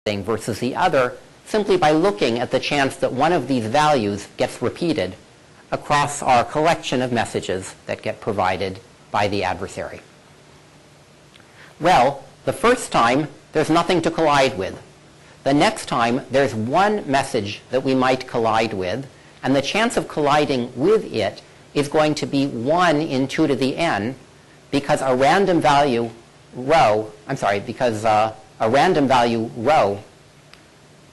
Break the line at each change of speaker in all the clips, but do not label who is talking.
thing versus the other simply by looking at the chance that one of these values gets repeated across our collection of messages that get provided by the adversary. Well, the first time, there's nothing to collide with. The next time, there's one message that we might collide with, and the chance of colliding with it is going to be 1 in 2 to the n, because a random value row, because a random value row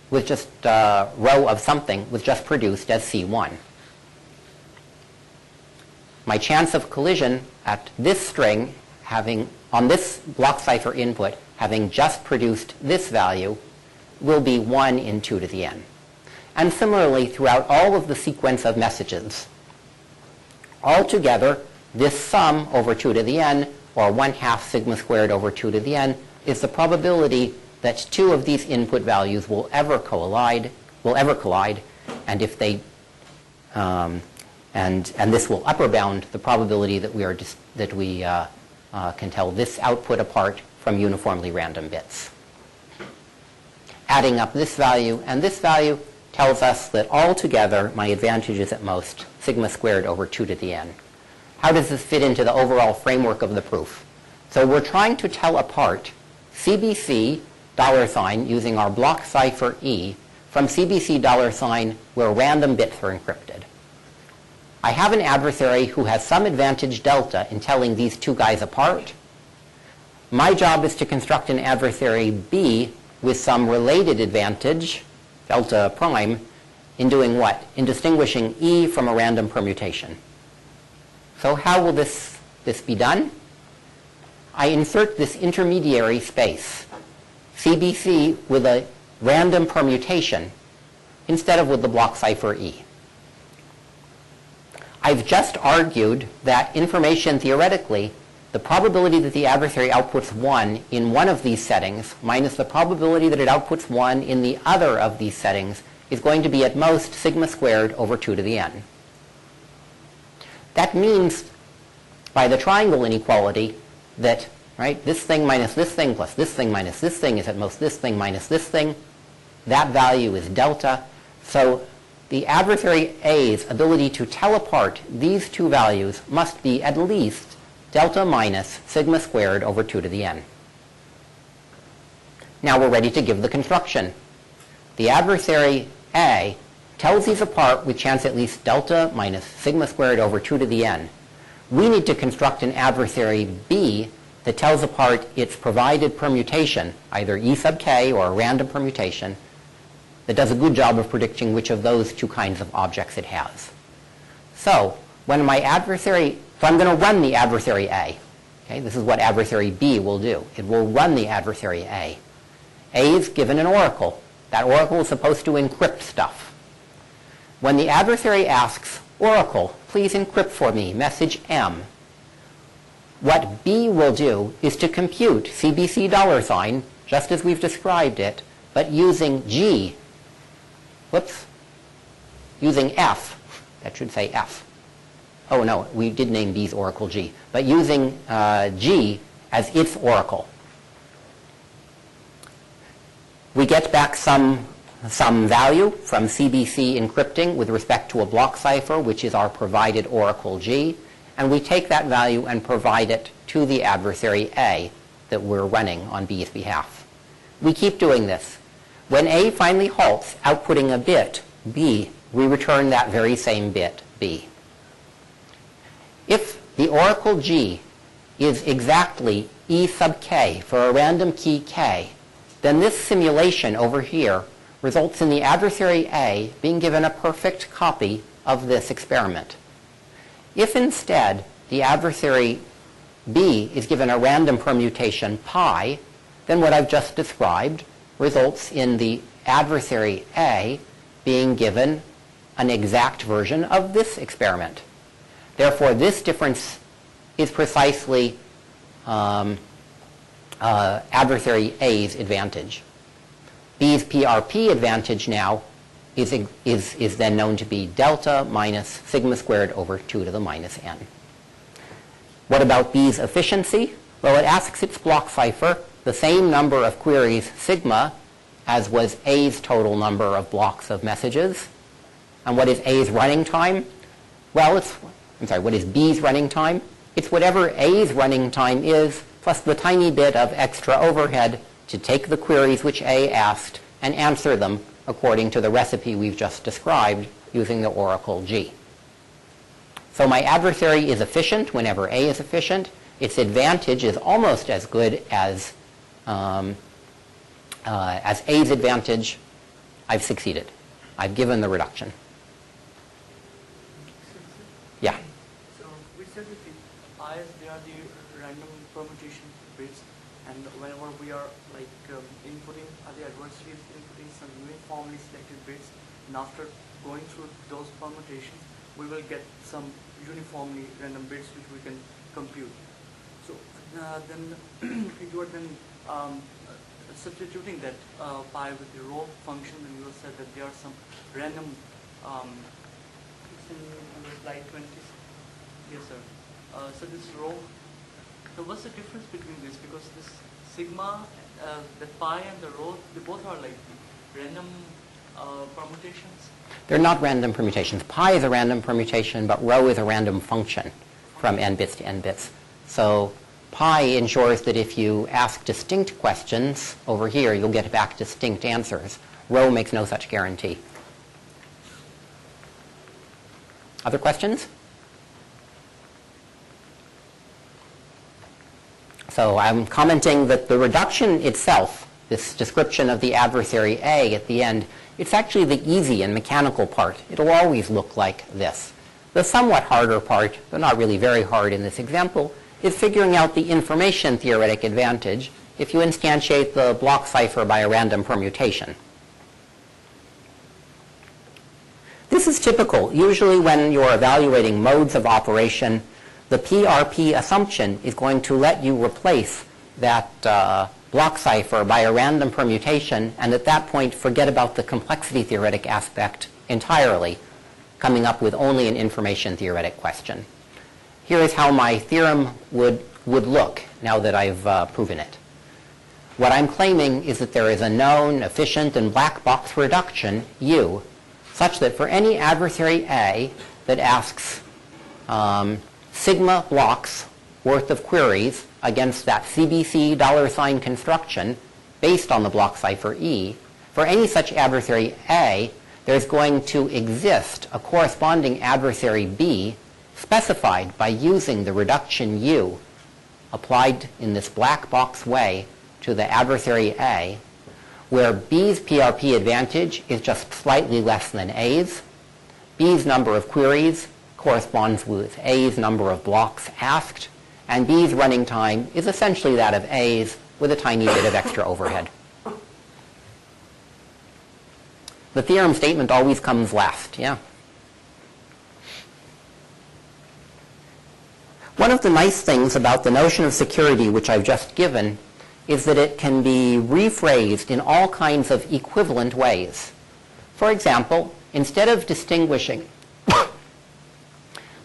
with just row of something was just produced as C1. My chance of collision at this string on this block cipher input having just produced this value will be 1 in 2 to the n. And similarly throughout all of the sequence of messages. Altogether, this sum over 2 to the n, or 1/2 sigma squared over 2 to the n, is the probability that 2 of these input values will ever collide, and if they and this will upper bound the probability that we can tell this output apart from uniformly random bits. Adding up this value and this value tells us that altogether my advantage is at most sigma squared over 2 to the n. How does this fit into the overall framework of the proof? So we're trying to tell apart CBC $ using our block cipher E from CBC $ where random bits are encrypted. I have an adversary who has some advantage delta in telling these two guys apart. My job is to construct an adversary B with some related advantage, delta prime, in doing what? In distinguishing E from a random permutation. So how will this be done? I insert this intermediary space, CBC with a random permutation, instead of with the block cipher E. I've just argued that information theoretically, the probability that the adversary outputs 1 in one of these settings minus the probability that it outputs 1 in the other of these settings is going to be at most sigma squared over 2 to the n. That means, by the triangle inequality, that this thing minus this thing plus this thing minus this thing is at most this thing minus this thing. That value is delta. So the adversary A's ability to tell apart these two values must be at least delta minus sigma squared over 2 to the n. Now we're ready to give the construction. The adversary A tells these apart with chance at least delta minus sigma squared over 2 to the n. We need to construct an adversary B that tells apart its provided permutation, either E sub k or a random permutation, that does a good job of predicting which of those two kinds of objects it has. So when my adversary, so I'm going to run the adversary A. Okay, this is what adversary B will do. It will run the adversary A. A is given an oracle. That oracle is supposed to encrypt stuff. When the adversary asks, oracle, please encrypt for me message M, what B will do is to compute CBC $, just as we've described it, but using G. Using F. That should say F. Oh, no, we did name B's oracle G. But using G as its oracle. We get back some value from CBC encrypting with respect to a block cipher, which is our provided oracle G. And we take that value and provide it to the adversary A that we're running on B's behalf. We keep doing this. When A finally halts, outputting a bit, B, we return that very same bit, B. If the oracle G is exactly E sub k for a random key k, then this simulation over here results in the adversary A being given a perfect copy of this experiment. If instead the adversary B is given a random permutation pi, then what I've just described results in the adversary A being given an exact version of this experiment. Therefore, this difference is precisely adversary A's advantage. B's PRP advantage now is then known to be delta minus sigma squared over 2 to the minus n. What about B's efficiency? Well, it asks its block cipher the same number of queries sigma as was A's total number of blocks of messages. And what is A's running time? Well, what is B's running time? It's whatever A's running time is plus the tiny bit of extra overhead to take the queries which A asked and answer them according to the recipe we've just described using the oracle G. So my adversary is efficient whenever A is efficient. Its advantage is almost as good as A's advantage. I've succeeded. I've given the reduction. Yeah.
So we said that the I's, they are the random permutation bits, and whenever we are inputting, the adversary is inputting some uniformly selected bits, and after going through those permutations, we will get some uniformly random bits which we can compute. So then you are then substituting that pi with the row function, and you will say that there are some random. It's in slide 20. Yes, sir. So this row. So what's the difference between this? Because this sigma, the pi and the row, they both are like random permutations.
They're not random permutations. Pi is a random permutation, but row is a random function from n bits to n bits. So pi ensures that if you ask distinct questions over here, you'll get back distinct answers. Row makes no such guarantee. Other questions? So I'm commenting that the reduction itself, this description of the adversary A at the end, it's actually the easy and mechanical part. It'll always look like this. The somewhat harder part, though not really very hard in this example, is figuring out the information theoretic advantage if you instantiate the block cipher by a random permutation. This is typical. Usually when you're evaluating modes of operation, the PRP assumption is going to let you replace that block cipher by a random permutation, and at that point forget about the complexity theoretic aspect entirely, coming up with only an information theoretic question. Here is how my theorem would look now that I've proven it. What I'm claiming is that there is a known, efficient, and black box reduction, U, such that for any adversary A that asks sigma blocks worth of queries against that CBC $ construction based on the block cipher E, for any such adversary A, there's going to exist a corresponding adversary B specified by using the reduction U applied in this black box way to the adversary A, where B's PRP advantage is just slightly less than A's. B's number of queries corresponds with A's number of blocks asked, and B's running time is essentially that of A's with a tiny bit of extra overhead. The theorem statement always comes last, yeah? One of the nice things about the notion of security which I've just given is that it can be rephrased in all kinds of equivalent ways. For example, instead of distinguishing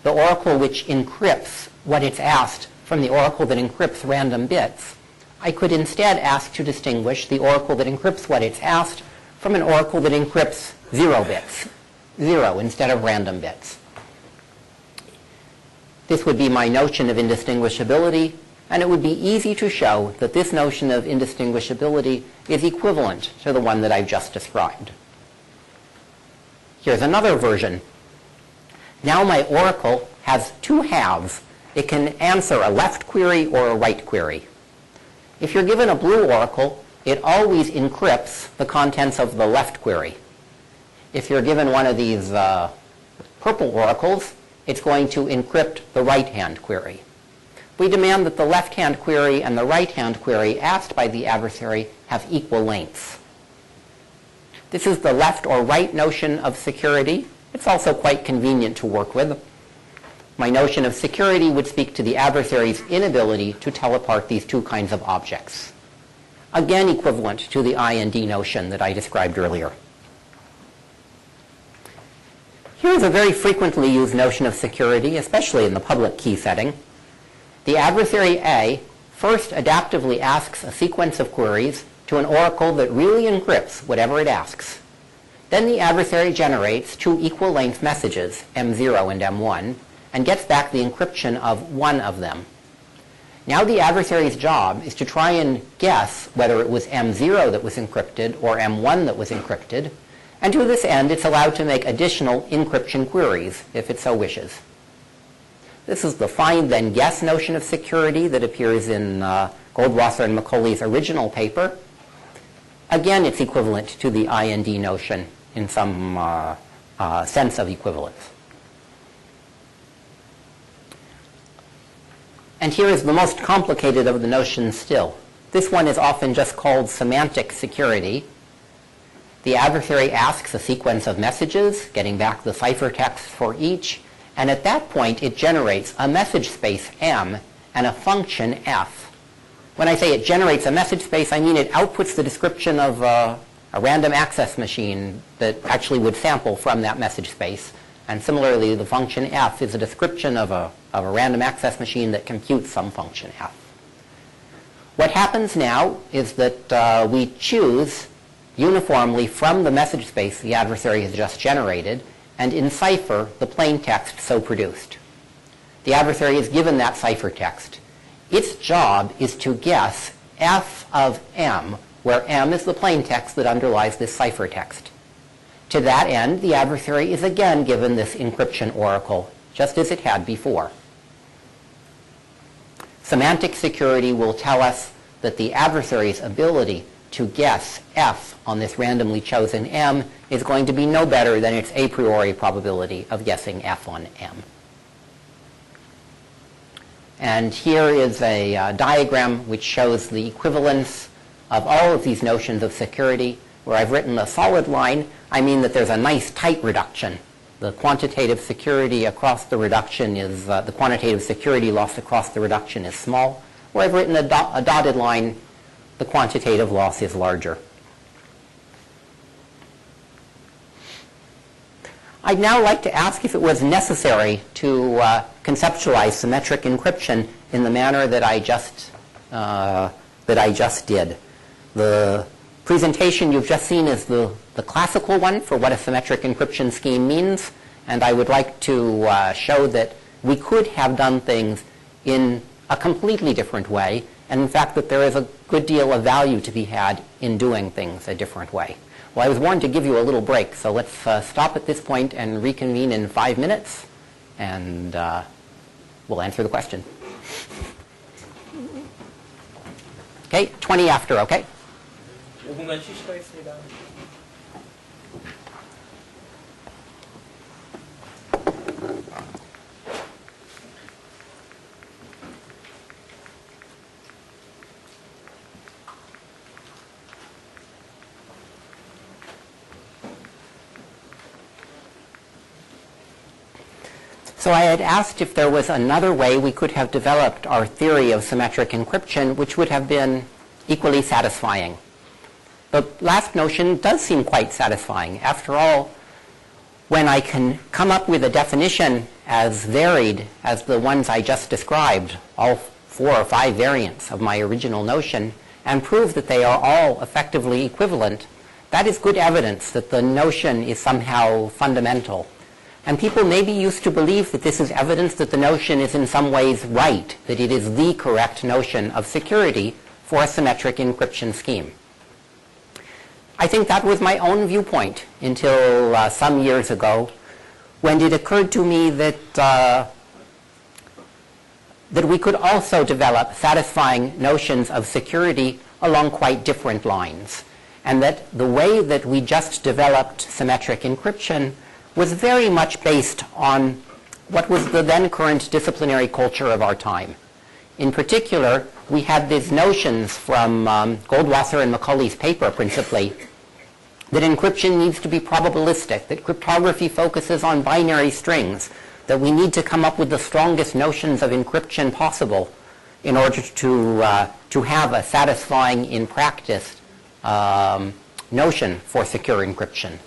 the oracle which encrypts what it's asked from the oracle that encrypts random bits, I could instead ask to distinguish the oracle that encrypts what it's asked from an oracle that encrypts 0 bits, 0 instead of random bits. This would be my notion of indistinguishability, and it would be easy to show that this notion of indistinguishability is equivalent to the one that I've just described. Here's another version. Now my oracle has two halves. It can answer a left query or a right query. If you're given a blue oracle, it always encrypts the contents of the left query. If you're given one of these purple oracles, it's going to encrypt the right-hand query. We demand that the left-hand query and the right-hand query asked by the adversary have equal lengths. This is the left or right notion of security. It's also quite convenient to work with. My notion of security would speak to the adversary's inability to tell apart these two kinds of objects. Again, equivalent to the I and D notion that I described earlier. Here's a very frequently used notion of security, especially in the public key setting. The adversary A first adaptively asks a sequence of queries to an oracle that really encrypts whatever it asks. Then the adversary generates two equal-length messages, M0 and M1, and gets back the encryption of one of them. Now the adversary's job is to try and guess whether it was M0 that was encrypted or M1 that was encrypted, and to this end it's allowed to make additional encryption queries if it so wishes. This is the find then guess notion of security that appears in Goldwasser and Macaulay's original paper. Again, it's equivalent to the IND notion in some sense of equivalence. And here is the most complicated of the notions still. This one is often just called semantic security. The adversary asks a sequence of messages, getting back the ciphertext for each, and at that point it generates a message space M and a function F. When I say it generates a message space, I mean it outputs the description of a random access machine that actually would sample from that message space. And similarly, the function F is a description of a random access machine that computes some function F. What happens now is that we choose uniformly from the message space the adversary has just generated, and in Cipher the plain text so produced. The adversary is given that ciphertext. Its job is to guess F of M, where M is the plain text that underlies this ciphertext. To that end, the adversary is again given this encryption oracle, just as it had before. Semantic security will tell us that the adversary's ability to guess F on this randomly chosen M is going to be no better than its a priori probability of guessing F on M. And here is a diagram which shows the equivalence of all of these notions of security. Where I've written a solid line, I mean that there's a nice tight reduction. The quantitative security across the reduction is, the quantitative security loss across the reduction is small. Where I've written a dotted line, the quantitative loss is larger. I'd now like to ask if it was necessary to conceptualize symmetric encryption in the manner that I just did. The presentation you've just seen is the classical one for what a symmetric encryption scheme means, and I would like to show that we could have done things in a completely different way, and in fact that there is a good deal of value to be had in doing things a different way. Well, I was warned to give you a little break, so let's stop at this point and reconvene in 5 minutes, and we'll answer the question. Okay, 20 after, okay?
5분간 쉬시겠습니다.
So I had asked if there was another way we could have developed our theory of symmetric encryption which would have been equally satisfying. The last notion does seem quite satisfying. After all, when I can come up with a definition as varied as the ones I just described, all 4 or 5 variants of my original notion, and prove that they are all effectively equivalent, that is good evidence that the notion is somehow fundamental. And people may be used to believe that this is evidence that the notion is in some ways right, that it is the correct notion of security for a symmetric encryption scheme. I think that was my own viewpoint until some years ago, when it occurred to me that that we could also develop satisfying notions of security along quite different lines, and that the way that we just developed symmetric encryption was very much based on what was the then current disciplinary culture of our time. In particular, we had these notions from Goldwasser and Macaulay's paper principally, that encryption needs to be probabilistic, that cryptography focuses on binary strings, that we need to come up with the strongest notions of encryption possible in order to have a satisfying in practice notion for secure encryption.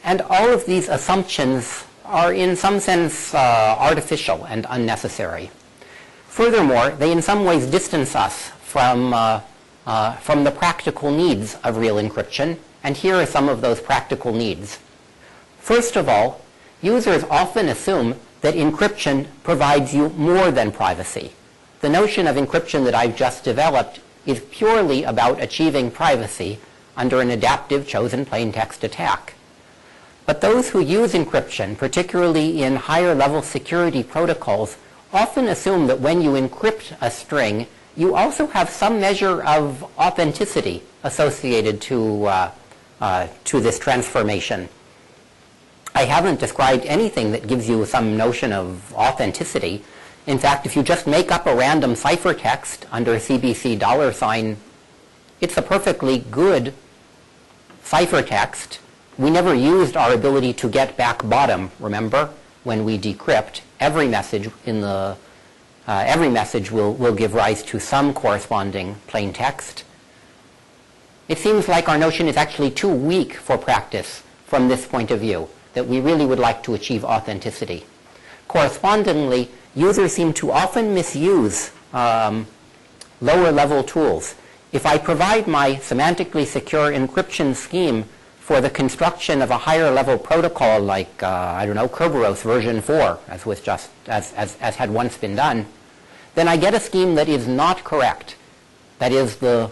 And all of these assumptions are in some sense artificial and unnecessary. Furthermore, they in some ways distance us from from the practical needs of real encryption, and here are some of those practical needs. First of all, users often assume that encryption provides you more than privacy. The notion of encryption that I've just developed is purely about achieving privacy under an adaptive chosen plaintext attack. But those who use encryption, particularly in higher level security protocols, often assume that when you encrypt a string, you also have some measure of authenticity associated to this transformation. I haven't described anything that gives you some notion of authenticity. In fact, if you just make up a random ciphertext under CBC $, it's a perfectly good ciphertext. We never used our ability to get back bottom, remember? When we decrypt, every message will give rise to some corresponding plain text. It seems like our notion is actually too weak for practice from this point of view, that we really would like to achieve authenticity. Correspondingly, users seem to often misuse lower level tools. If I provide my semantically secure encryption scheme for the construction of a higher level protocol like, I don't know, Kerberos version 4, as had once been done, then I get a scheme that is not correct. That is, the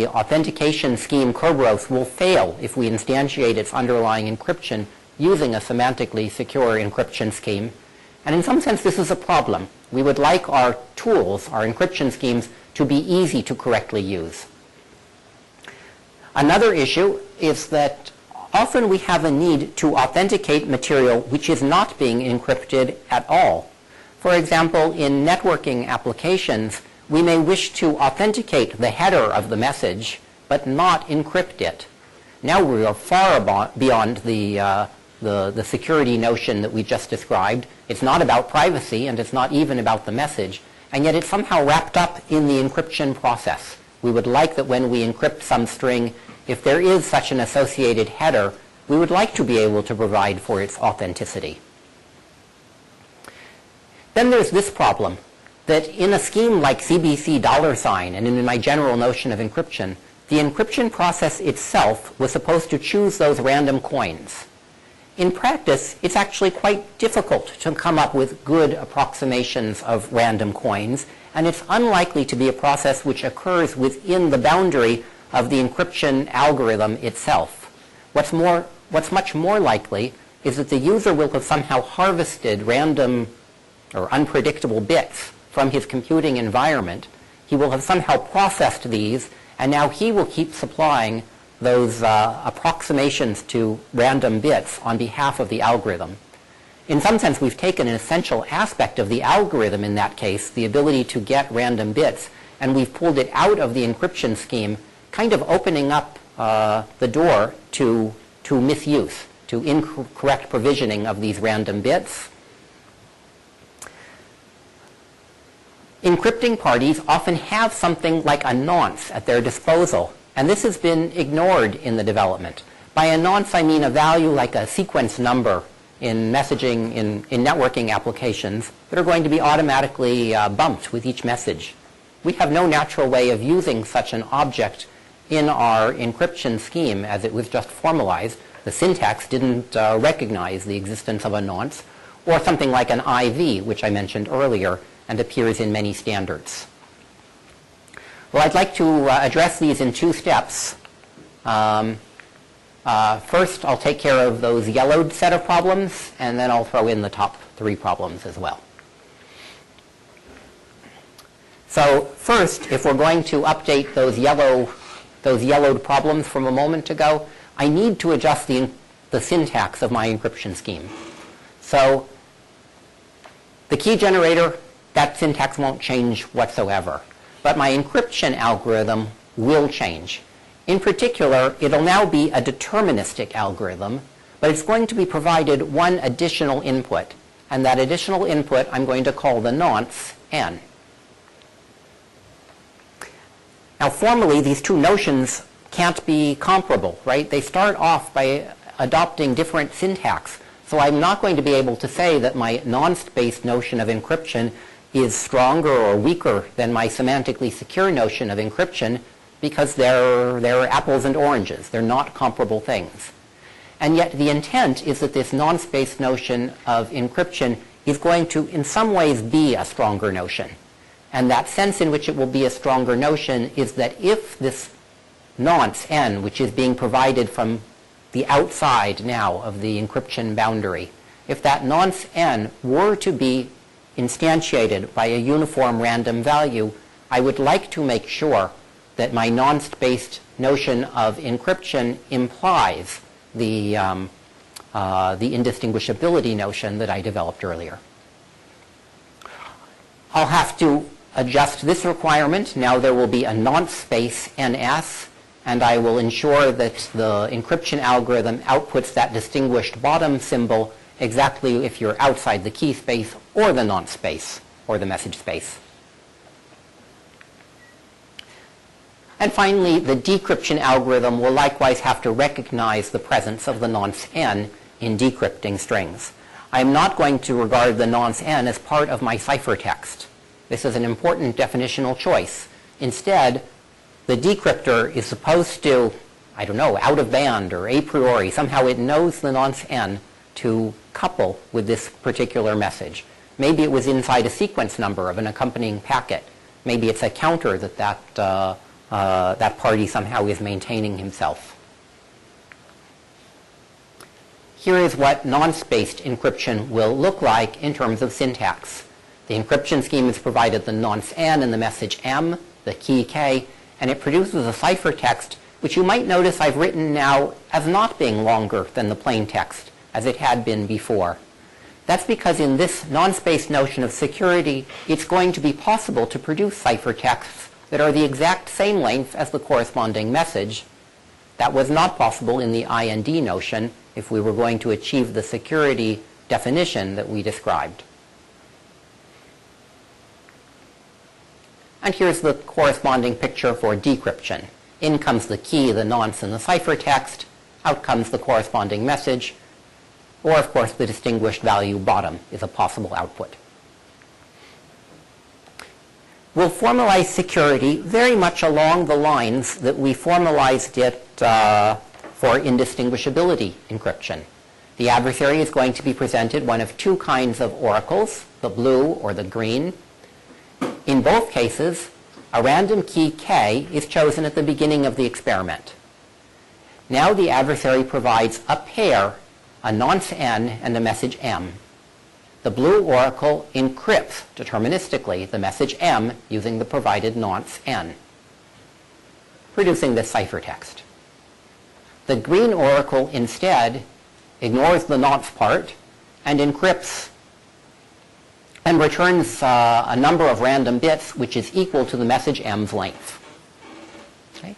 authentication scheme Kerberos will fail if we instantiate its underlying encryption using a semantically secure encryption scheme. And in some sense, this is a problem. We would like our tools, our encryption schemes, to be easy to correctly use. Another issue is that often we have a need to authenticate material which is not being encrypted at all. For example, in networking applications, we may wish to authenticate the header of the message, but not encrypt it. Now we are far beyond the security notion that we just described. It's not about privacy, and it's not even about the message, and yet it's somehow wrapped up in the encryption process. We would like that when we encrypt some string, if there is such an associated header, we would like to be able to provide for its authenticity. Then there's this problem, that in a scheme like CBC $, and in my general notion of encryption, the encryption process itself was supposed to choose those random coins. In practice, it's actually quite difficult to come up with good approximations of random coins, and it's unlikely to be a process which occurs within the boundary of the encryption algorithm itself. What's much more likely is that the user will have somehow harvested random or unpredictable bits from his computing environment. He will have somehow processed these, and now he will keep supplying those approximations to random bits on behalf of the algorithm. In some sense, we've taken an essential aspect of the algorithm in that case, the ability to get random bits, and we've pulled it out of the encryption scheme, kind of opening up the door to misuse, to incorrect provisioning of these random bits. Encrypting parties often have something like a nonce at their disposal, and this has been ignored in the development. By a nonce, I mean a value like a sequence number in messaging, in networking applications that are going to be automatically bumped with each message. We have no natural way of using such an object in our encryption scheme as it was just formalized. The syntax didn't recognize the existence of a nonce, or something like an IV, which I mentioned earlier, and appears in many standards. Well, I'd like to address these in two steps. First, I'll take care of those yellowed set of problems, and then I'll throw in the top 3 problems as well. So first, if we're going to update those yellowed problems from a moment ago, I need to adjust the syntax of my encryption scheme. So the key generator, that syntax won't change whatsoever. But my encryption algorithm will change. In particular, it'll now be a deterministic algorithm, but it's going to be provided one additional input. And that additional input I'm going to call the nonce n. Now formally, these two notions can't be comparable, right? They start off by adopting different syntax. So I'm not going to be able to say that my nonce-based notion of encryption is stronger or weaker than my semantically secure notion of encryption, because they're apples and oranges. They're not comparable things. And yet the intent is that this nonce-based notion of encryption is going to, in some ways, be a stronger notion. And that sense in which it will be a stronger notion is that if this nonce n, which is being provided from the outside now of the encryption boundary, if that nonce n were to be instantiated by a uniform random value, I would like to make sure that my nonce-based notion of encryption implies the indistinguishability notion that I developed earlier. I'll have to adjust this requirement. Now there will be a nonce space ns, and I will ensure that the encryption algorithm outputs that distinguished bottom symbol exactly if you're outside the key space or the nonce space or the message space. And finally, the decryption algorithm will likewise have to recognize the presence of the nonce n in decrypting strings. I am not going to regard the nonce n as part of my ciphertext. This is an important definitional choice. Instead, the decryptor is supposed to, I don't know, out of band or a priori, somehow it knows the nonce n to couple with this particular message. Maybe it was inside a sequence number of an accompanying packet. Maybe it's a counter that party somehow is maintaining himself. Here is what nonce-based encryption will look like in terms of syntax. The encryption scheme has provided the nonce n and the message m, the key k, and it produces a ciphertext, which you might notice I've written now as not being longer than the plain text, as it had been before. That's because in this nonce-based notion of security, it's going to be possible to produce ciphertexts that are the exact same length as the corresponding message. That was not possible in the IND notion if we were going to achieve the security definition that we described. And here's the corresponding picture for decryption. In comes the key, the nonce, and the ciphertext. Out comes the corresponding message. Or, of course, the distinguished value bottom is a possible output. We'll formalize security very much along the lines that we formalized it for indistinguishability encryption. The adversary is going to be presented one of two kinds of oracles, the blue or the green. In both cases, a random key k is chosen at the beginning of the experiment. Now the adversary provides a pair, a nonce n and a message m. The blue oracle encrypts deterministically the message m using the provided nonce n, producing this ciphertext. The green oracle instead ignores the nonce part and encrypts and returns a number of random bits which is equal to the message m's length. Okay?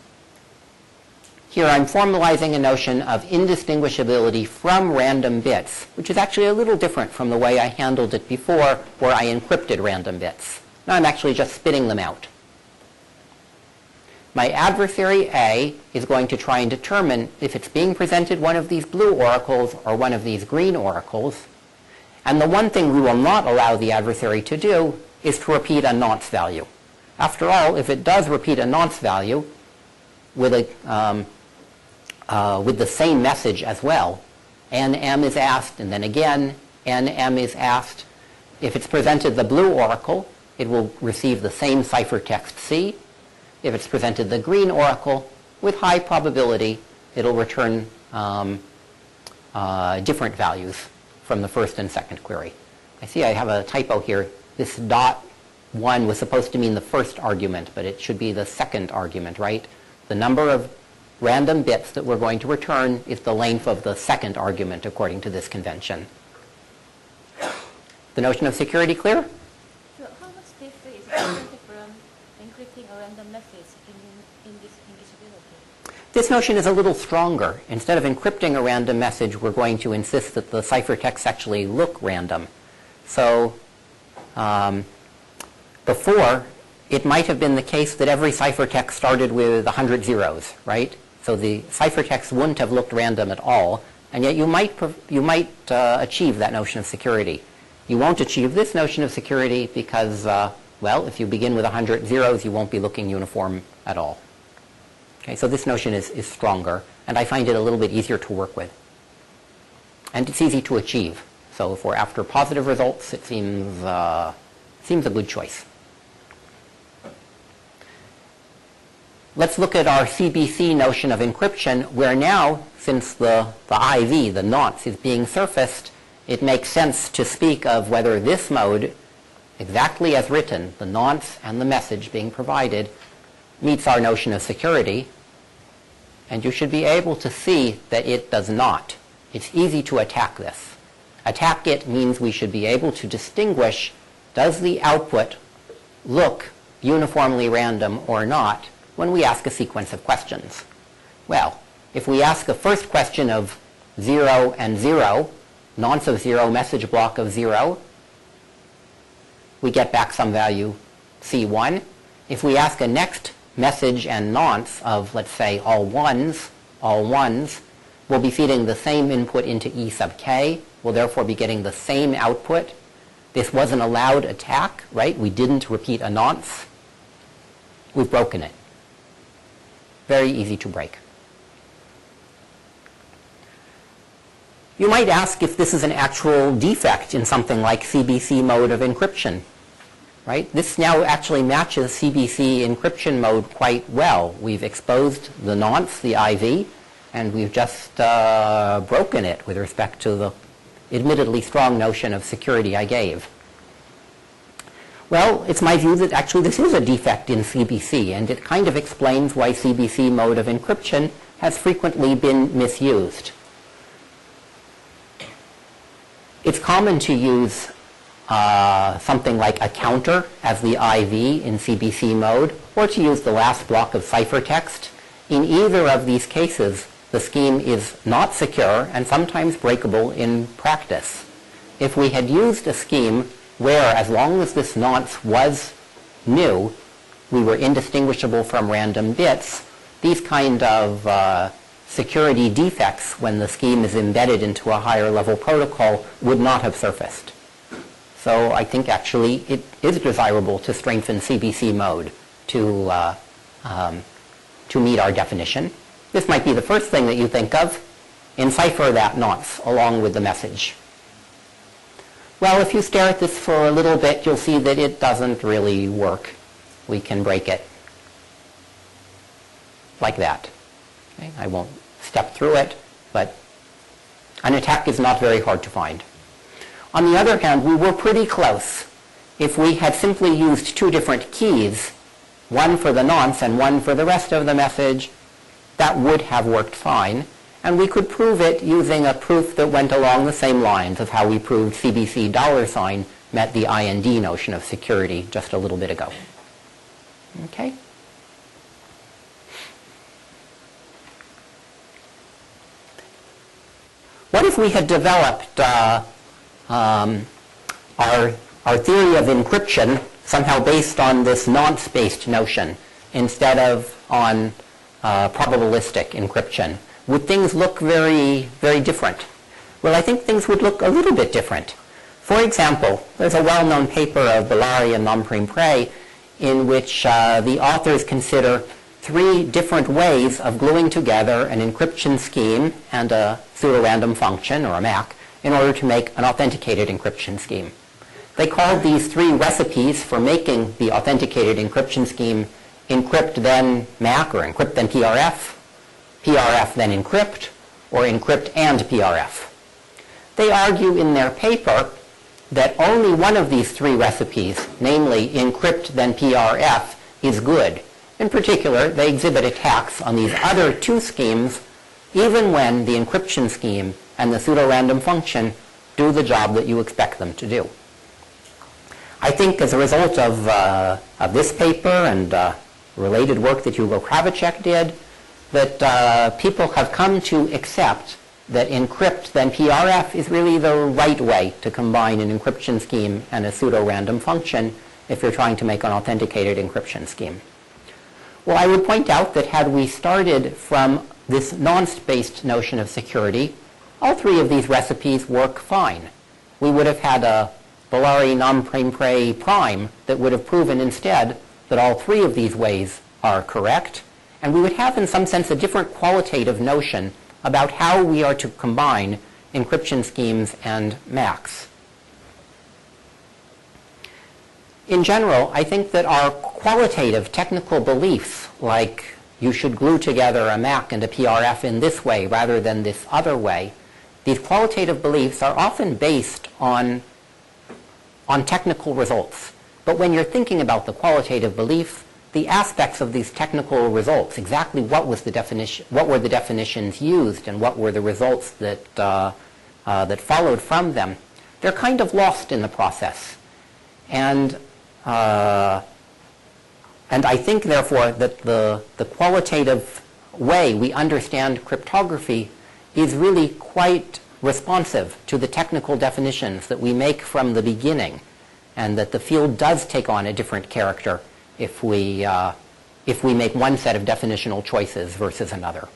Here I'm formalizing a notion of indistinguishability from random bits, which is actually a little different from the way I handled it before, where I encrypted random bits. Now I'm actually just spitting them out. My adversary A is going to try and determine if it's being presented one of these blue oracles or one of these green oracles. And the one thing we will not allow the adversary to do is to repeat a nonce value. After all, if it does repeat a nonce value with the same message as well, nm is asked, and then again nm is asked. If it's presented the blue oracle, it will receive the same ciphertext C. If it's presented the green oracle, with high probability, it'll return different values from the first and second query. I see I have a typo here. This dot 1 was supposed to mean the first argument, but it should be the second argument, right? The number of random bits that we're going to return is the length of the second argument according to this convention. The notion of security clear?
So how much different is it from encrypting a random message in indistinguishability?
This notion is a little stronger. Instead of encrypting a random message, we're going to insist that the ciphertexts actually look random. So before, it might have been the case that every ciphertext started with 100 zeros, right? So the ciphertext wouldn't have looked random at all, and yet you might achieve that notion of security. You won't achieve this notion of security because, well, if you begin with 100 zeros, you won't be looking uniform at all. Okay, so this notion is stronger, and I find it a little bit easier to work with. And it's easy to achieve. So if we're after positive results, it seems a good choice. Let's look at our CBC notion of encryption, where now, since the IV, the nonce, is being surfaced, it makes sense to speak of whether this mode, exactly as written, the nonce and the message being provided, meets our notion of security. And you should be able to see that it does not. It's easy to attack this. Attack it means we should be able to distinguish, does the output look uniformly random or not, when we ask a sequence of questions. Well, if we ask a first question of 0 and 0, nonce of 0, message block of 0, we get back some value C1. If we ask a next message and nonce of, let's say, all ones, we'll be feeding the same input into E sub k. We'll therefore be getting the same output. This was an allowed attack, right? We didn't repeat a nonce. We've broken it. Very easy to break. You might ask if this is an actual defect in something like CBC mode of encryption, right? This now actually matches CBC encryption mode quite well. We've exposed the nonce, the IV, and we've just broken it with respect to the admittedly strong notion of security I gave. Well, it's my view that actually this is a defect in CBC, and it kind of explains why CBC mode of encryption has frequently been misused. It's common to use something like a counter as the IV in CBC mode, or to use the last block of ciphertext. In either of these cases, the scheme is not secure and sometimes breakable in practice. If we had used a scheme where, as long as this nonce was new, we were indistinguishable from random bits, these kind of security defects when the scheme is embedded into a higher level protocol would not have surfaced. So I think actually it is desirable to strengthen CBC mode to meet our definition. This might be the first thing that you think of. Encipher that nonce along with the message. Well, if you stare at this for a little bit, you'll see that it doesn't really work. We can break it like that. Okay? I won't step through it, but an attack is not very hard to find. On the other hand, we were pretty close. If we had simply used two different keys, one for the nonce and one for the rest of the message, that would have worked fine. And we could prove it using a proof that went along the same lines of how we proved CBC $ met the IND notion of security just a little bit ago. Okay? What if we had developed our theory of encryption somehow based on this nonce-based notion instead of on probabilistic encryption? Would things look very, very different? Well, I think things would look a little bit different. For example, there's a well-known paper of Bellari and Lamprey in which the authors consider three different ways of gluing together an encryption scheme and a pseudorandom function, or a MAC, in order to make an authenticated encryption scheme. They called these three recipes for making the authenticated encryption scheme encrypt then MAC, or encrypt then PRF, PRF then encrypt, or encrypt and PRF. They argue in their paper that only one of these three recipes, namely encrypt then PRF, is good. In particular, they exhibit attacks on these other two schemes even when the encryption scheme and the pseudorandom function do the job that you expect them to do. I think as a result of this paper and related work that Hugo Kravicek did, that people have come to accept that encrypt then PRF is really the right way to combine an encryption scheme and a pseudo-random function if you're trying to make an authenticated encryption scheme. Well, I would point out that had we started from this nonce-based notion of security, all three of these recipes work fine. We would have had a Bellari non-prime that would have proven instead that all three of these ways are correct, And we would have, in some sense, a different qualitative notion about how we are to combine encryption schemes and MACs. In general, I think that our qualitative technical beliefs, like you should glue together a MAC and a PRF in this way rather than this other way, these qualitative beliefs are often based on technical results. But when you're thinking about the qualitative beliefs, the aspects of these technical results, exactly what was the definition, what were the definitions used, and what were the results that that followed from them, they're kind of lost in the process. And I think, therefore, that the qualitative way we understand cryptography is really quite responsive to the technical definitions that we make from the beginning, and that the field does take on a different character if we make one set of definitional choices versus another.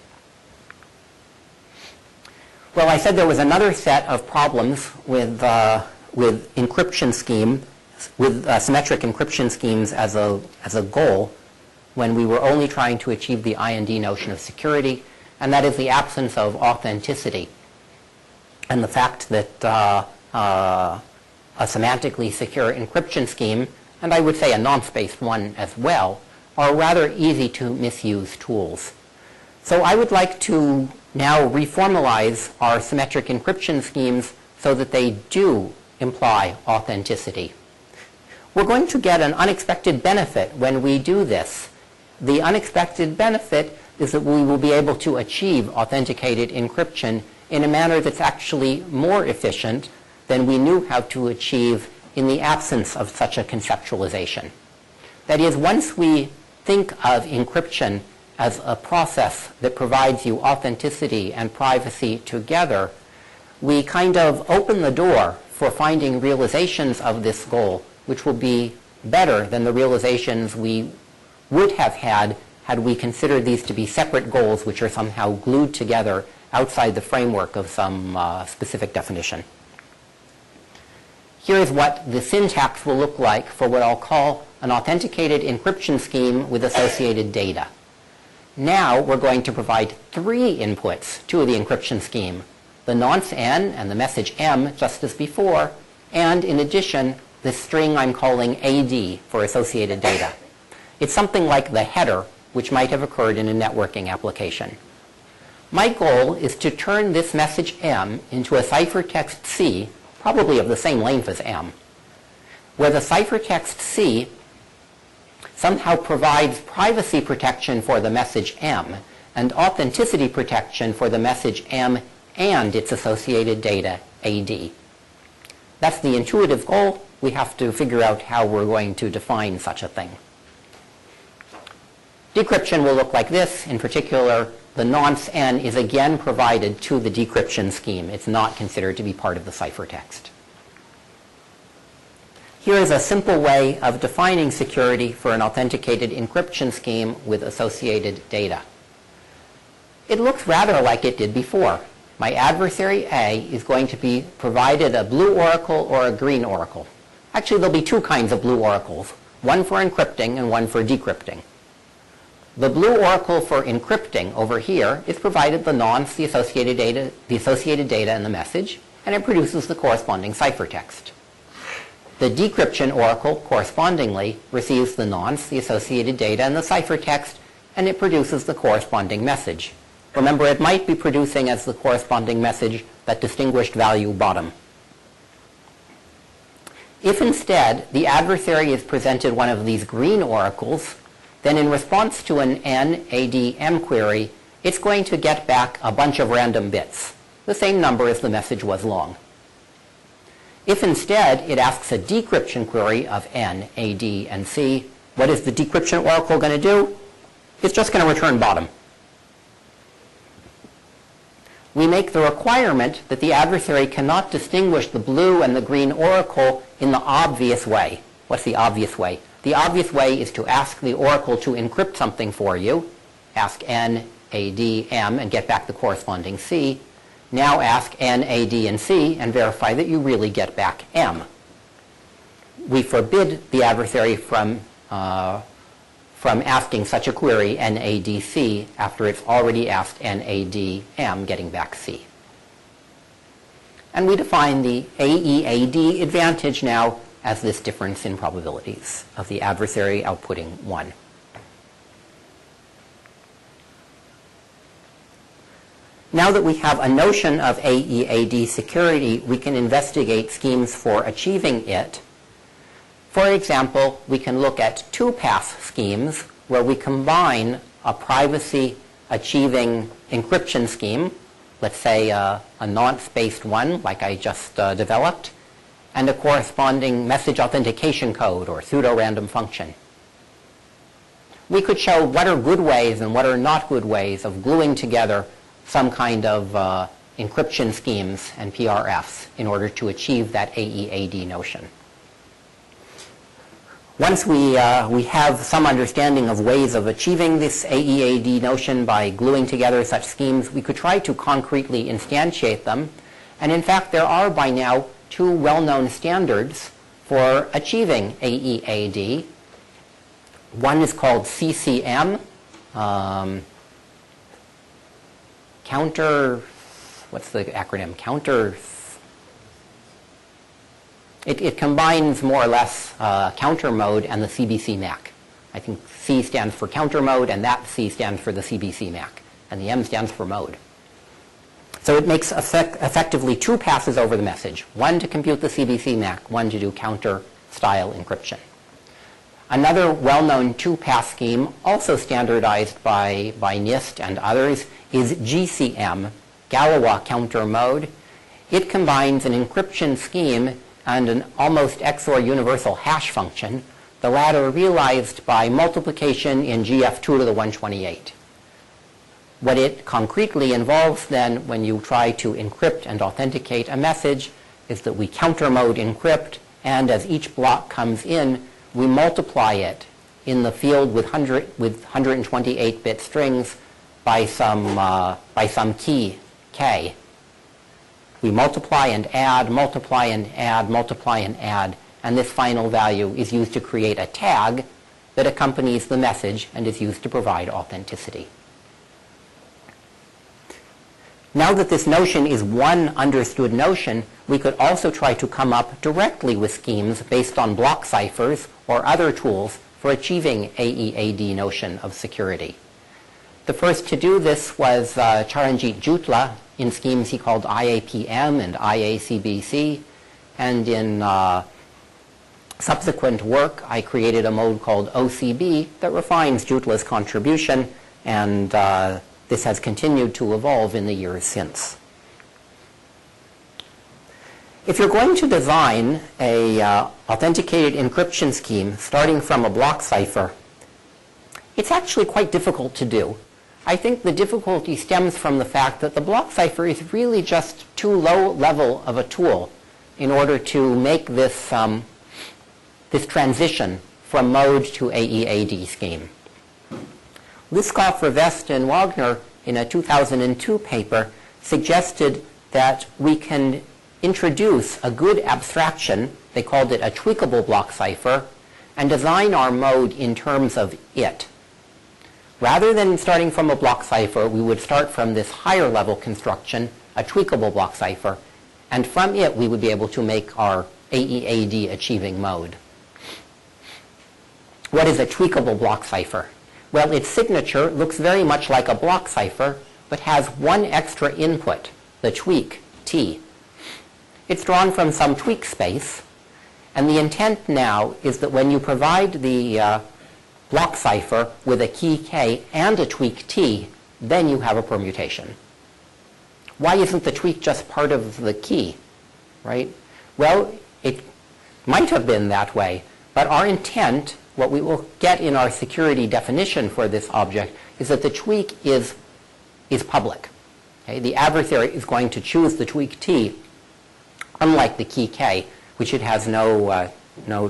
Well, I said there was another set of problems with encryption scheme, with symmetric encryption schemes as a goal, when we were only trying to achieve the IND notion of security, and that is the absence of authenticity, and the fact that a semantically secure encryption scheme, and I would say a non-spaced one as well, are rather easy to misuse tools. So I would like to now reformalize our symmetric encryption schemes so that they do imply authenticity. We're going to get an unexpected benefit when we do this. The unexpected benefit is that we will be able to achieve authenticated encryption in a manner that's actually more efficient than we knew how to achieve in the absence of such a conceptualization. That is, once we think of encryption as a process that provides you authenticity and privacy together, we kind of open the door for finding realizations of this goal which will be better than the realizations we would have had we considered these to be separate goals which are somehow glued together outside the framework of some specific definition. Here is what the syntax will look like for what I'll call an authenticated encryption scheme with associated data. Now we're going to provide three inputs to the encryption scheme: the nonce n and the message m, just as before, and in addition, the string I'm calling AD for associated data. It's something like the header which might have occurred in a networking application. My goal is to turn this message m into a ciphertext C, probably of the same length as m, where the ciphertext C somehow provides privacy protection for the message m and authenticity protection for the message m and its associated data AD. That's the intuitive goal. We have to figure out how we're going to define such a thing. Decryption will look like this. In particular, the nonce n is again provided to the decryption scheme. It's not considered to be part of the ciphertext. Here is a simple way of defining security for an authenticated encryption scheme with associated data. It looks rather like it did before. My adversary A is going to be provided a blue oracle or a green oracle. Actually, there'll be two kinds of blue oracles, one for encrypting and one for decrypting. The blue oracle for encrypting over here is provided the nonce, the associated data and the message, and it produces the corresponding ciphertext. The decryption oracle correspondingly receives the nonce, the associated data, and the ciphertext, and it produces the corresponding message. Remember, it might be producing as the corresponding message that distinguished value bottom. If instead the adversary is presented one of these green oracles, then in response to an NADM query, it's going to get back a bunch of random bits, the same number as the message was long. If instead it asks a decryption query of N, A, D, and C, what is the decryption oracle going to do? It's just going to return bottom. We make the requirement that the adversary cannot distinguish the blue and the green oracle in the obvious way. What's the obvious way? The obvious way is to ask the oracle to encrypt something for you. Ask N, A, D, M, and get back the corresponding C. Now ask N, A, D, and C, and verify that you really get back M. We forbid the adversary from from asking such a query NADC after it's already asked NADM, getting back C. And we define the AEAD advantage now as this difference in probabilities of the adversary outputting 1. Now that we have a notion of AEAD security, we can investigate schemes for achieving it. For example, we can look at two-pass schemes where we combine a privacy-achieving encryption scheme, let's say a nonce-based one like I just developed, and a corresponding message authentication code or pseudo-random function. We could show what are good ways and what are not good ways of gluing together some kind of encryption schemes and PRFs in order to achieve that AEAD notion. Once we have some understanding of ways of achieving this AEAD notion by gluing together such schemes, we could try to concretely instantiate them. And in fact, there are by now 2 well-known standards for achieving AEAD. One is called CCM, what's the acronym? It combines more or less counter mode and the CBC MAC. I think C stands for counter mode, and that C stands for the CBC MAC, and the M stands for mode. So it makes effectively 2 passes over the message, one to compute the CBC MAC, one to do counter-style encryption. Another well-known 2-pass scheme, also standardized by NIST and others, is GCM, Galois counter mode. It combines an encryption scheme and an almost XOR universal hash function, the latter realized by multiplication in GF2 to the 128. What it concretely involves then when you try to encrypt and authenticate a message is that we counter mode encrypt, and as each block comes in, we multiply it in the field with 128-bit strings by some key K. We multiply and add, multiply and add, multiply and add, and this final value is used to create a tag that accompanies the message and is used to provide authenticity. Now that this notion is one understood notion, we could also try to come up directly with schemes based on block ciphers or other tools for achieving AEAD notion of security. The first to do this was Charanjit Jutla in schemes he called IAPM and IACBC, and in subsequent work I created a mode called OCB that refines Jutla's contribution, and this has continued to evolve in the years since. If you're going to design a authenticated encryption scheme starting from a block cipher, it's actually quite difficult to do. I think the difficulty stems from the fact that the block cipher is really just too low level of a tool in order to make this, this transition from mode to AEAD scheme. Liskov, Revest, and Wagner in a 2002 paper suggested that we can introduce a good abstraction, they called it a tweakable block cipher, and design our mode in terms of it. Rather than starting from a block cipher, we would start from this higher level construction, a tweakable block cipher, and from it we would be able to make our AEAD achieving mode. What is a tweakable block cipher? Well, its signature looks very much like a block cipher, but has one extra input, the tweak, T. It's drawn from some tweak space, and the intent now is that when you provide the block cipher with a key K and a tweak T, then you have a permutation. Why isn't the tweak just part of the key, right? Well, it might have been that way, but our intent, what we will get in our security definition for this object, is that the tweak is public. Okay? The adversary is going to choose the tweak T, unlike the key K, which it has no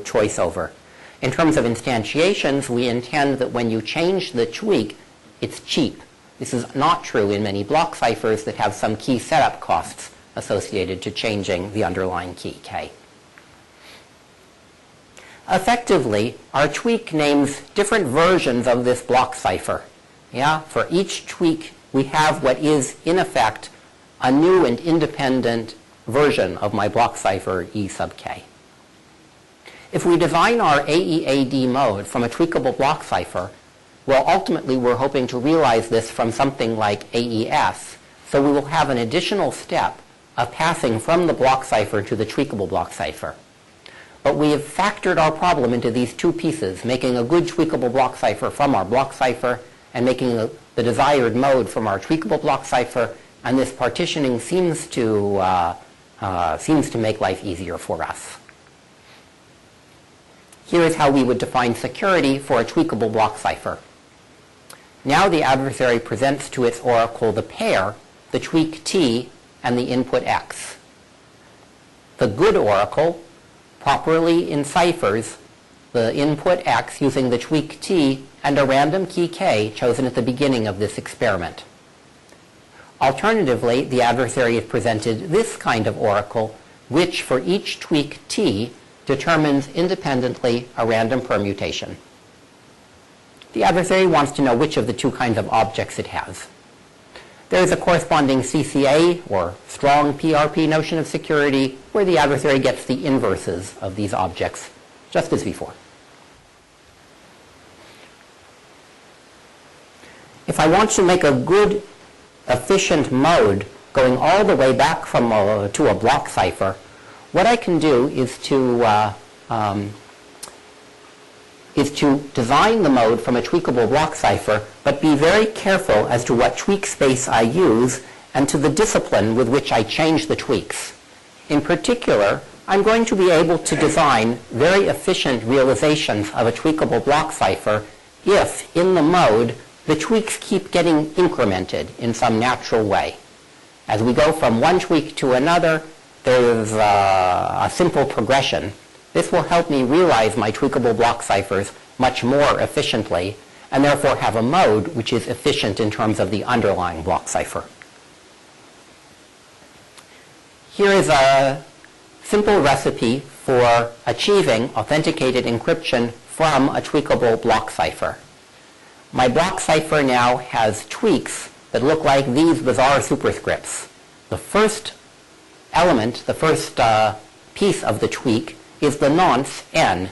choice over. In terms of instantiations, we intend that when you change the tweak, it's cheap. This is not true in many block ciphers that have some key setup costs associated to changing the underlying key K. Effectively, our tweak names different versions of this block cipher. Yeah? For each tweak, we have what is, in effect, a new and independent version of my block cipher E sub k. If we design our AEAD mode from a tweakable block cipher, well, ultimately, we're hoping to realize this from something like AES, so we will have an additional step of passing from the block cipher to the tweakable block cipher. But we have factored our problem into these two pieces, making a good tweakable block cipher from our block cipher and making the desired mode from our tweakable block cipher, and this partitioning seems to make life easier for us. Here is how we would define security for a tweakable block cipher. Now the adversary presents to its oracle the pair, the tweak T, and the input X. The good oracle properly enciphers the input X using the tweak T and a random key K chosen at the beginning of this experiment. Alternatively, the adversary is presented this kind of oracle, which for each tweak T determines independently a random permutation. The adversary wants to know which of the two kinds of objects it has. There is a corresponding CCA, or strong PRP notion of security, where the adversary gets the inverses of these objects, just as before. If I want to make a good, efficient mode going all the way back from to a block cipher, what I can do is to design the mode from a tweakable block cipher, but be very careful as to what tweak space I use and to the discipline with which I change the tweaks. In particular, I'm going to be able to design very efficient realizations of a tweakable block cipher if, in the mode, the tweaks keep getting incremented in some natural way. As we go from one tweak to another, there's a simple progression. This will help me realize my tweakable block ciphers much more efficiently, and therefore have a mode which is efficient in terms of the underlying block cipher. Here is a simple recipe for achieving authenticated encryption from a tweakable block cipher. My block cipher now has tweaks that look like these bizarre superscripts. The first element, the first piece of the tweak, is the nonce n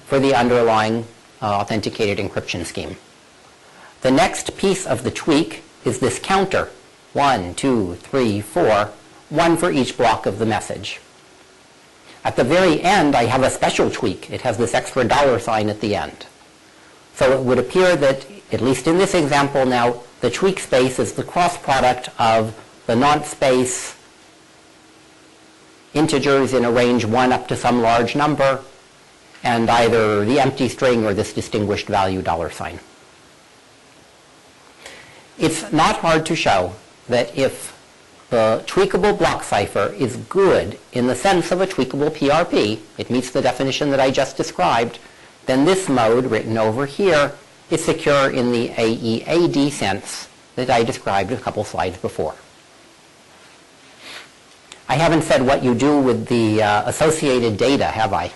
for the underlying authenticated encryption scheme. The next piece of the tweak is this counter, 1, 2, 3, 4, one for each block of the message. At the very end, I have a special tweak. It has this extra $sign at the end. So it would appear that, at least in this example now, the tweak space is the cross product of the nonce space, integers in a range 1 up to some large number, and either the empty string or this distinguished value $sign. It's not hard to show that if the tweakable block cipher is good in the sense of a tweakable PRP, it meets the definition that I just described, then this mode, written over here, is secure in the AEAD sense that I described a couple slides before. I haven't said what you do with the associated data, have I?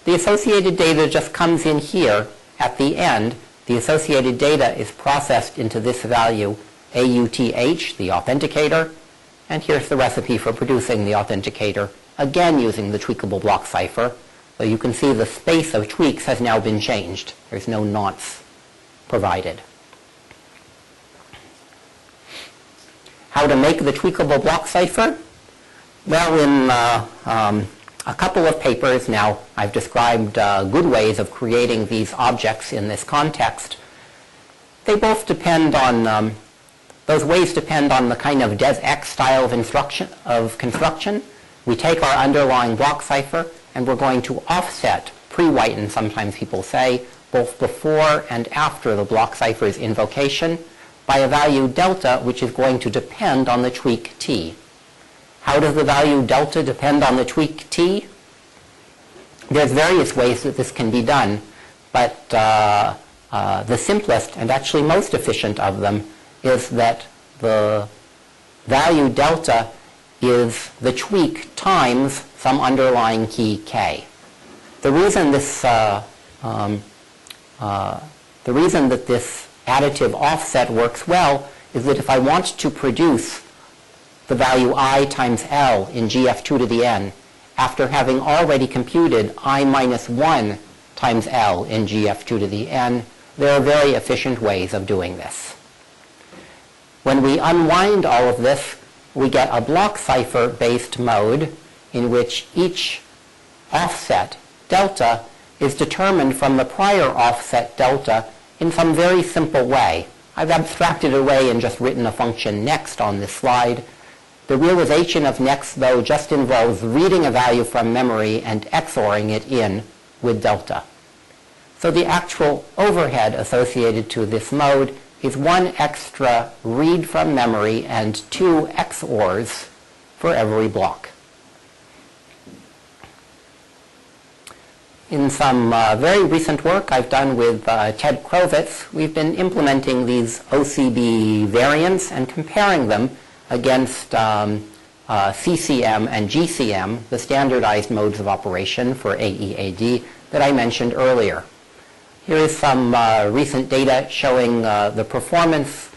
The associated data just comes in here at the end. The associated data is processed into this value, AUTH, the authenticator, and here's the recipe for producing the authenticator, again using the tweakable block cipher. So you can see the space of tweaks has now been changed. There's no nonce provided. How to make the tweakable block cipher? Well, in a couple of papers now, I've described good ways of creating these objects in this context. They both depend on, those ways depend on the kind of DesX style of construction. We take our underlying block cipher, and we're going to offset, pre-whiten, sometimes people say, both before and after the block cipher's invocation by a value delta, which is going to depend on the tweak T. How does the value delta depend on the tweak T? There's various ways that this can be done, but the simplest and actually most efficient of them is that the value delta is the tweak times some underlying key k. The reason this additive offset works well is that if I want to produce the value I times L in GF2 to the n, after having already computed I minus 1 times L in GF2 to the n, there are very efficient ways of doing this. When we unwind all of this, we get a block cipher-based mode in which each offset, delta, is determined from the prior offset, delta, in some very simple way. I've abstracted away and just written a function next on this slide. The realization of next, though, just involves reading a value from memory and XORing it in with delta. So the actual overhead associated to this mode is 1 extra read from memory and 2 XORs for every block. In some very recent work I've done with Ted Krovitz, we've been implementing these OCB variants and comparing them against CCM and GCM, the standardized modes of operation for AEAD that I mentioned earlier. Here is some recent data showing the performance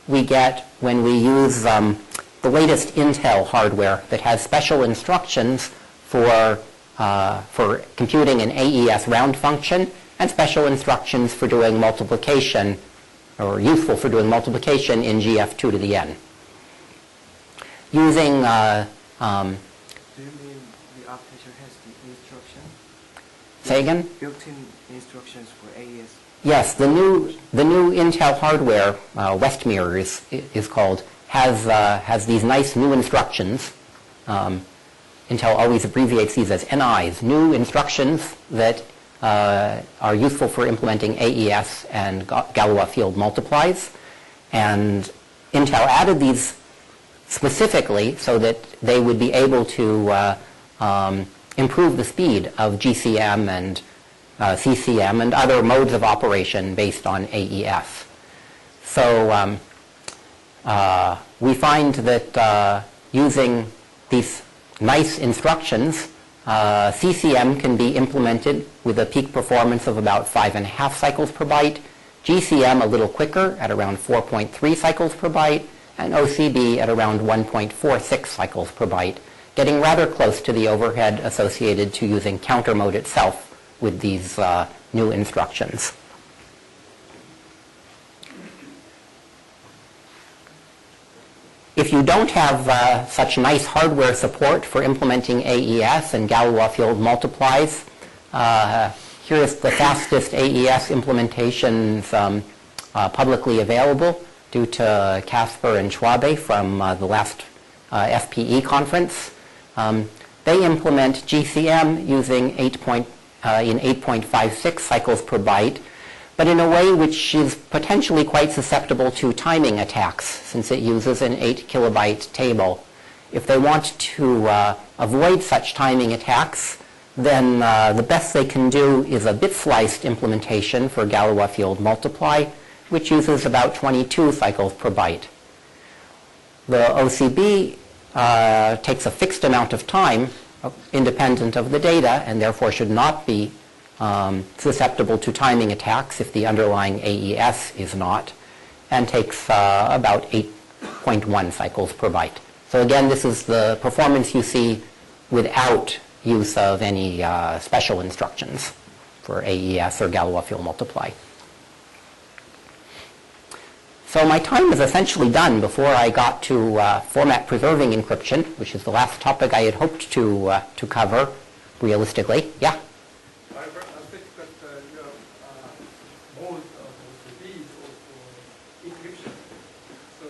we get when we use the latest Intel hardware that has special instructions for computing an AES round function and special instructions for doing multiplication, or useful for doing multiplication in GF2 to the n. Using
Do you mean the architecture has the instruction?
say again?
Built-in instructions for AES?
Yes, the new Intel hardware, Westmere is called, has these nice new instructions. Intel always abbreviates these as NIs, new instructions that are useful for implementing AES and Galois field multiplies. And Intel added these specifically so that they would be able to improve the speed of GCM and CCM and other modes of operation based on AES. So we find that using these nice instructions, CCM can be implemented with a peak performance of about 5.5 cycles per byte, GCM a little quicker at around 4.3 cycles per byte, and OCB at around 1.46 cycles per byte, getting rather close to the overhead associated to using counter mode itself with these new instructions. If you don't have such nice hardware support for implementing AES and Galois field multiplies, here is the fastest AES implementations publicly available due to Casper and Schwabe from the last FPE conference. They implement GCM using 8.56 cycles per byte, but in a way which is potentially quite susceptible to timing attacks, since it uses an 8 kilobyte table. If they want to avoid such timing attacks, then the best they can do is a bit-sliced implementation for Galois field multiply, which uses about 22 cycles per byte. The OCB takes a fixed amount of time independent of the data and therefore should not be susceptible to timing attacks if the underlying AES is not, and takes about 8.1 cycles per byte. So again, this is the performance you see without use of any special instructions for AES or Galois field multiply. So my time is essentially done before I got to format preserving encryption, which is the last topic I had hoped to cover realistically. Yeah?
I think that you have mode of the for encryption. So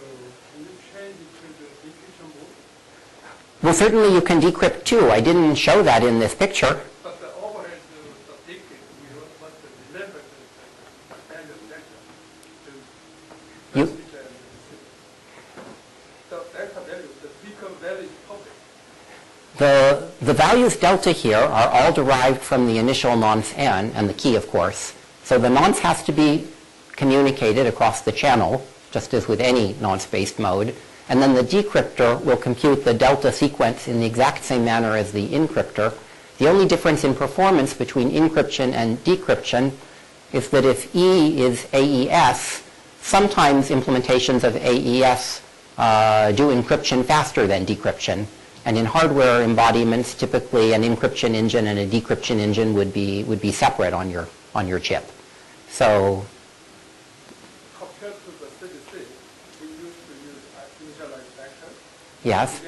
can you change it to the decryption mode?
Well, certainly you can decrypt too. I didn't show that in this picture.
But the overhead the decrypt, we must remember the standard data to
You,
the delta value, the beacon value is public.
the values delta here are all derived from the initial nonce n and the key, of course. So the nonce has to be communicated across the channel, just as with any nonce-based mode. And then the decryptor will compute the delta sequence in the exact same manner as the encryptor The only difference in performance between encryption and decryption is that if E is AES, sometimes implementations of AES do encryption faster than decryption. And in hardware embodiments, typically an encryption engine and a decryption engine would be separate on your chip. So
compared to the CBC, we used to use initialized vector.
yes.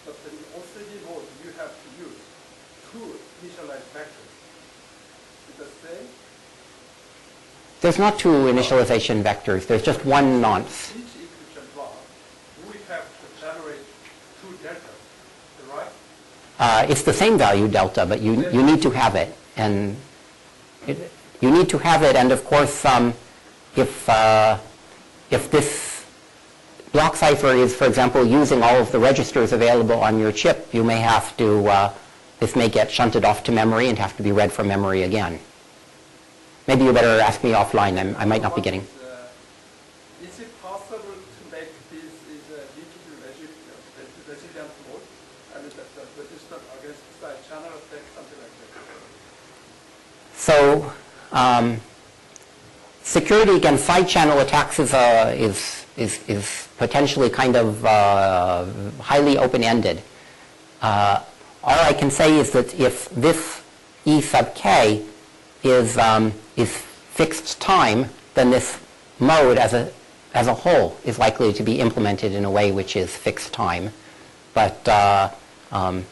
But in OCD mode, you have to use two initialized vectors. Is that the same?
There's not two initialization vectors. There's just one nonce.
Each encryption block, we have to generate two deltas, right?
It's the same value delta, but you need to have it, and you need to have it. And of course, if this block cipher is, for example, using all of the registers available on your chip, you may have to. This may get shunted off to memory and have to be read from memory again. Maybe you better ask me offline. I might not be getting.
Is it possible to make this resilient mode? I mean, the resistant against side channel attack, something like that.
So, security against side channel attacks is potentially kind of highly open-ended. All I can say is that if this E sub k is fixed time, then this mode as a whole is likely to be implemented in a way which is fixed time. But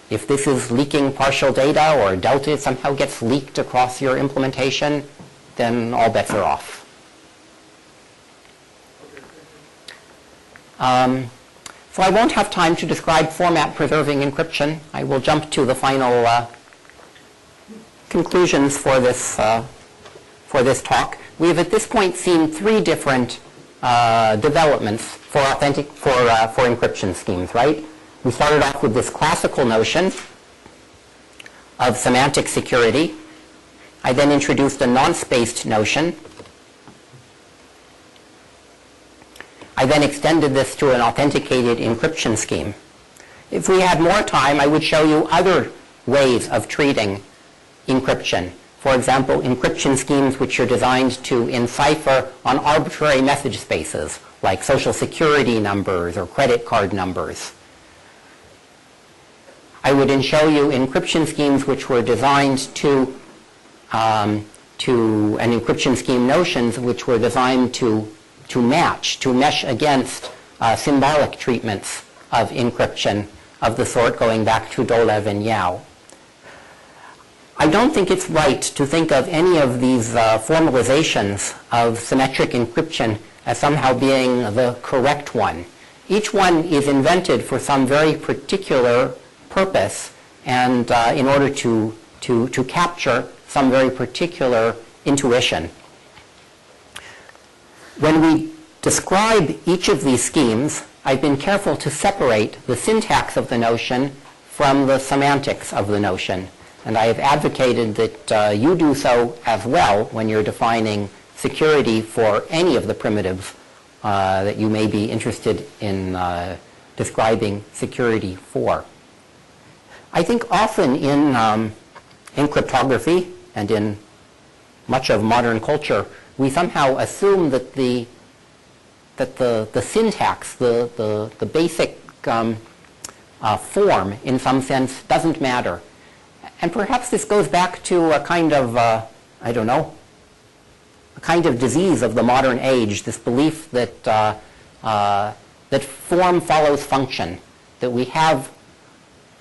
if this is leaking partial data or delta somehow gets leaked across your implementation, then all bets are off. So I won't have time to describe format-preserving encryption. I will jump to the final conclusions for this talk. We have at this point seen three different developments for encryption schemes, right? We started off with this classical notion of semantic security. I then introduced a nonce-based notion. I then extended this to an authenticated encryption scheme. If we had more time, I would show you other ways of treating encryption. For example, encryption schemes which are designed to encipher on arbitrary message spaces, like social security numbers or credit card numbers. I would then show you encryption schemes which were designed to an encryption scheme notions which were designed to mesh against symbolic treatments of encryption of the sort going back to Dolev and Yao. I don't think it's right to think of any of these formalizations of symmetric encryption as somehow being the correct one. Each one is invented for some very particular purpose and in order to capture some very particular intuition. When we describe each of these schemes, I've been careful to separate the syntax of the notion from the semantics of the notion. And I have advocated that you do so as well when you're defining security for any of the primitives that you may be interested in describing security for. I think often in cryptography and in much of modern culture, we somehow assume that the syntax, the basic form, in some sense, doesn't matter. And perhaps this goes back to a kind of, I don't know, a kind of disease of the modern age, this belief that, that form follows function, that we have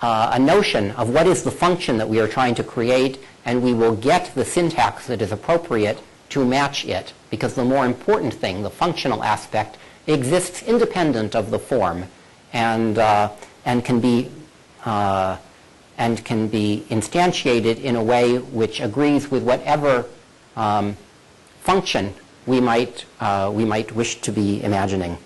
a notion of what is the function that we are trying to create, and we will get the syntax that is appropriate to match it, because the more important thing, the functional aspect, exists independent of the form and can be instantiated in a way which agrees with whatever function we might wish to be imagining.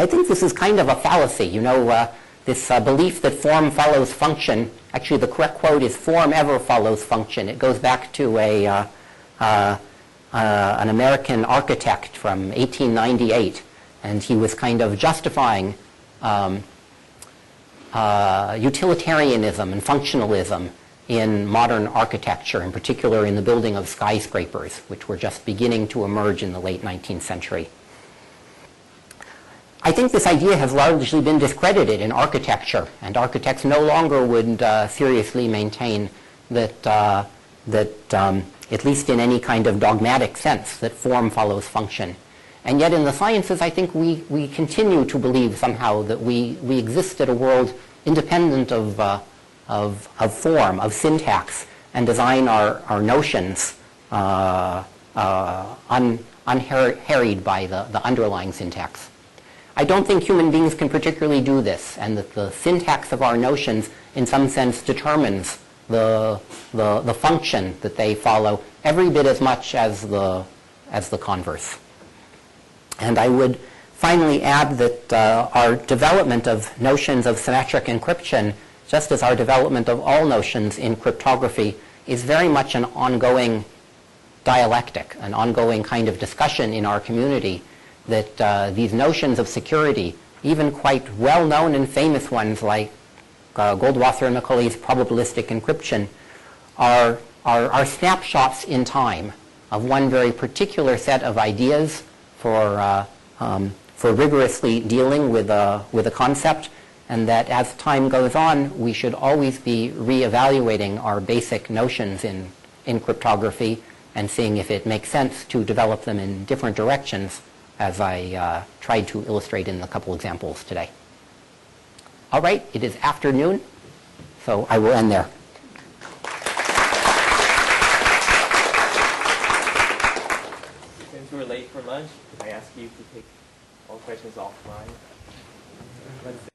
I think this is kind of a fallacy, you know, this belief that form follows function. Actually, the correct quote is "form ever follows function." It goes back to an American architect from 1898, and he was kind of justifying utilitarianism and functionalism in modern architecture, in particular in the building of skyscrapers, which were just beginning to emerge in the late 19th century. I think this idea has largely been discredited in architecture, and architects no longer would seriously maintain that, at least in any kind of dogmatic sense, that form follows function. And yet in the sciences, I think we continue to believe somehow that we exist in a world independent of form, of syntax, and design our notions unharried by the underlying syntax. I don't think human beings can particularly do this, and that the syntax of our notions in some sense determines the function that they follow every bit as much as the converse. And I would finally add that our development of notions of symmetric encryption, just as our development of all notions in cryptography, is very much an ongoing dialectic, an ongoing kind of discussion in our community, that these notions of security, even quite well-known and famous ones like Goldwasser and Macaulay's probabilistic encryption, are snapshots in time of one very particular set of ideas for rigorously dealing with a concept, and that as time goes on, we should always be reevaluating our basic notions in cryptography and seeing if it makes sense to develop them in different directions, as I tried to illustrate in a couple examples today. All right, it is afternoon, so I will end there.
Since we're late for lunch, I ask you to take all questions offline. Let's